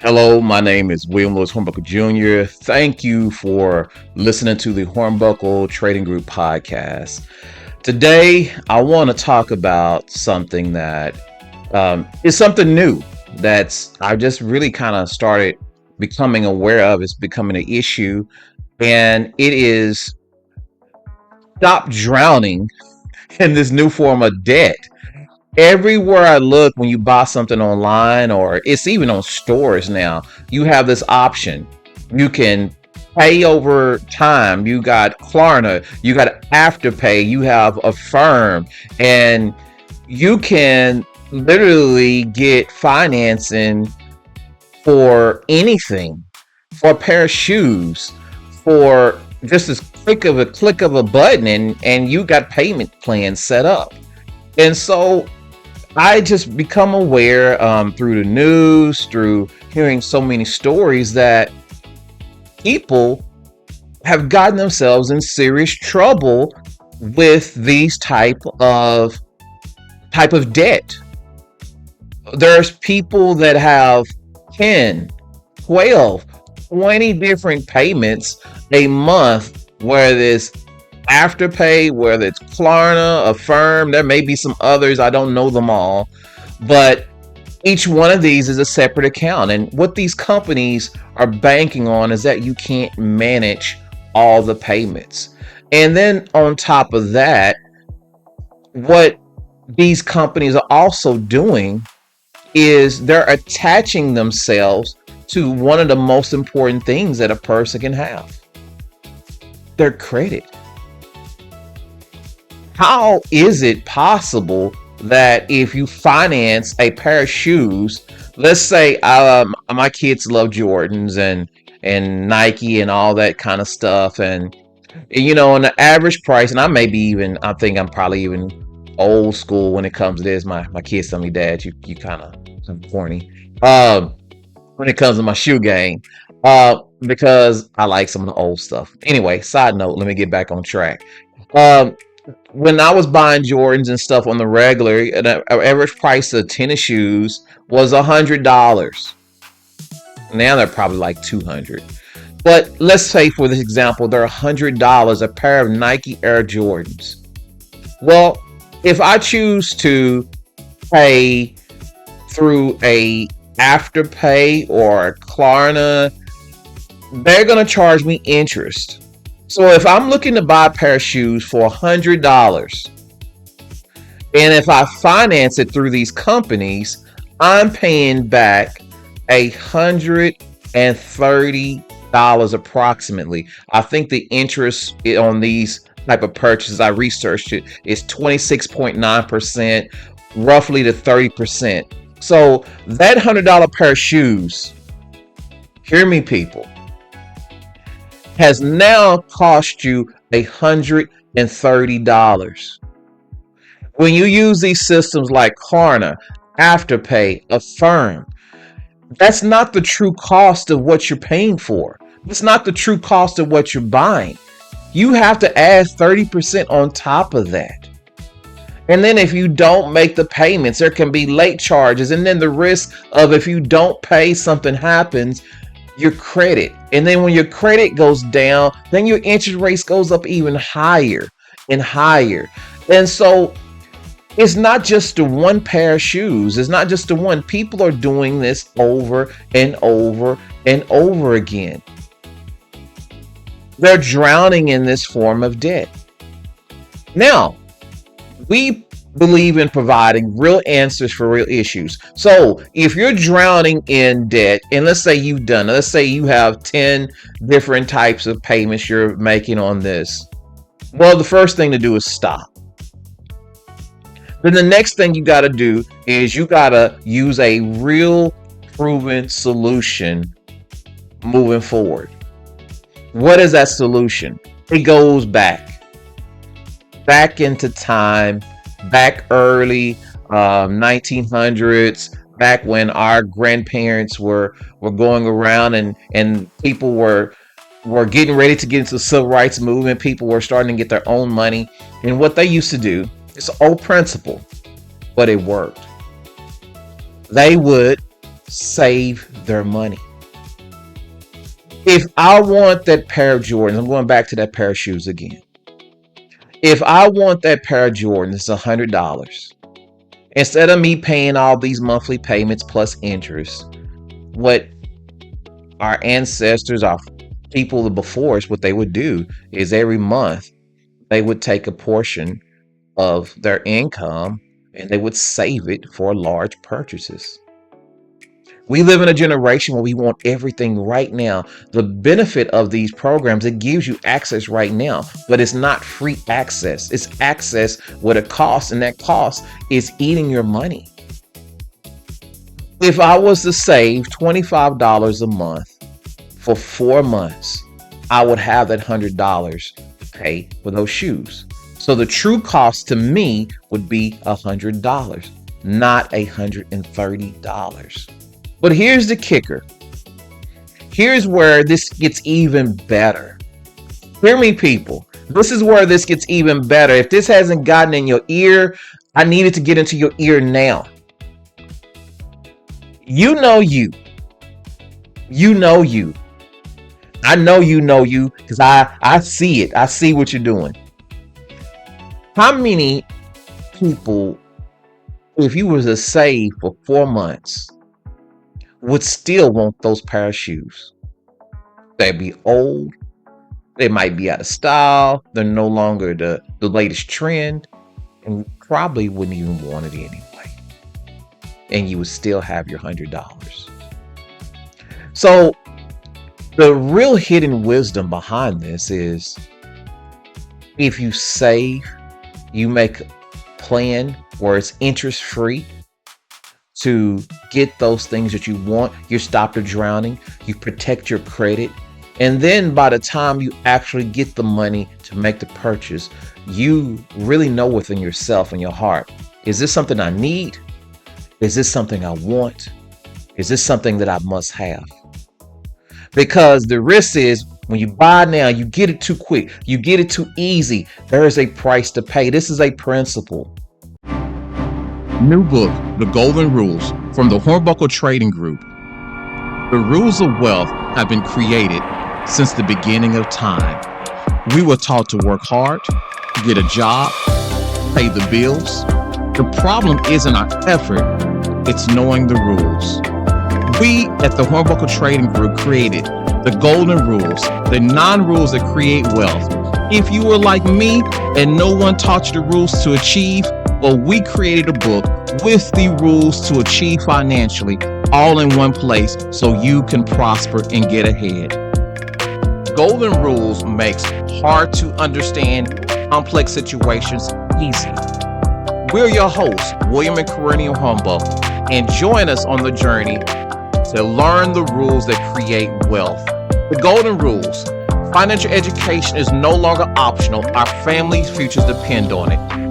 Hello, my name is William Lewis Hornbuckle Jr. Thank you for listening to the Hornbuckle Trading Group podcast. Today, I want to talk about something that is something new that's I just really kind of started becoming aware of. It's becoming an issue, and it is stop drowning in this new form of debt. Everywhere I look, when you buy something online or it's even on stores now, you have this option. You can pay over time. You got Klarna, you got Afterpay, you have Affirm, and you can literally get financing for anything, for a pair of shoes, for just as click of a button, and you got payment plans set up. And so I just become aware through the news, through hearing so many stories that people have gotten themselves in serious trouble with these type of debt. There's people that have 10, 12, 20 different payments a month, whether it's Afterpay, whether it's Klarna, Affirm, there may be some others, I don't know them all, but each one of these is a separate account. And what these companies are banking on is that you can't manage all the payments. And then on top of that, what these companies are also doing is they're attaching themselves to one of the most important things that a person can have: their credit. How is it possible that if you finance a pair of shoes, let's say my kids love Jordans and Nike and all that kind of stuff, and on the average price, and I think I'm probably even old school when it comes to this. My kids tell me, Dad, you kind of corny when it comes to my shoe game, because I like some of the old stuff. Anyway, side note, let me get back on track. Um, when I was buying Jordans and stuff on the regular, an average price of tennis shoes was $100. Now they're probably like 200. But let's say, for this example, they're $100 a pair of Nike Air Jordans. Well, if I choose to pay through a Afterpay or a Klarna, they're gonna charge me interest. So if I'm looking to buy a pair of shoes for $100, and if I finance it through these companies, I'm paying back $130 approximately. I think the interest on these type of purchases, I researched it, is 26.9%, roughly to 30%. So that $100 pair of shoes, hear me, people, has now cost you $130. When you use these systems like Klarna, Afterpay, Affirm, that's not the true cost of what you're paying for. It's not the true cost of what you're buying. You have to add 30% on top of that. And then if you don't make the payments, there can be late charges. And then the risk of, if you don't pay, something happens, your credit. And then when your credit goes down, then your interest rates goes up even higher and higher. And so it's not just the one pair of shoes. It's not just the one. People are doing this over and over and over again. They're drowning in this form of debt. Now, we believe in providing real answers for real issues. So if you're drowning in debt, and let's say you have 10 different types of payments you're making on this, well, the first thing to do is stop. Then the next thing you got to do is you got to use a real proven solution moving forward. What is that solution? It goes back into time, back early 1900s, back when our grandparents were going around and people were getting ready to get into the civil rights movement. People were starting to get their own money. And what they used to do, it's an old principle, but it worked. They would save their money. If I want that pair of Jordans, I'm going back to that pair of shoes again. If I want that pair of Jordans, it's $100. Instead of me paying all these monthly payments plus interest, what our ancestors, our people before us, what they would do is every month they would take a portion of their income and they would save it for large purchases. We live in a generation where we want everything right now. The benefit of these programs, it gives you access right now, but it's not free access. It's access with a cost, and that cost is eating your money. If I was to save $25 a month for 4 months, I would have that $100 to pay for those shoes. So the true cost to me would be $100, not $130. But here's the kicker. Here's where this gets even better. Hear me, people. This is where this gets even better. If this hasn't gotten in your ear, I need it to get into your ear now. You know you. You know you. I know you because I see it. I see what you're doing. How many people, if you was to save for 4 months, would still want those pair of shoes? They'd be old. They might be out of style. They're no longer the latest trend, and probably wouldn't even want it anyway. And you would still have your $100. So the real hidden wisdom behind this is, if you save, you make a plan where it's interest free to get those things that you want. You stop the drowning, you protect your credit, and then by the time you actually get the money to make the purchase, you really know within yourself and your heart, is this something I need? Is this something I want? Is this something that I must have? Because the risk is, when you buy now, you get it too quick, you get it too easy. There is a price to pay. This is a principle. New book, The Golden Rules, from the Hornbuckle Trading Group. The rules of wealth have been created since the beginning of time. We were taught to work hard, get a job, pay the bills. The problem isn't our effort, it's knowing the rules. We at the Hornbuckle Trading Group created the golden rules, the 9 rules that create wealth. If you were like me and no one taught you the rules to achieve, well, we created a book with the rules to achieve financially, all in one place, so you can prosper and get ahead. Golden Rules makes hard to understand complex situations easy. We're your hosts, William and Perennial Hornbuckle, and join us on the journey to learn the rules that create wealth. The Golden Rules. Financial education is no longer optional. Our family's futures depend on it.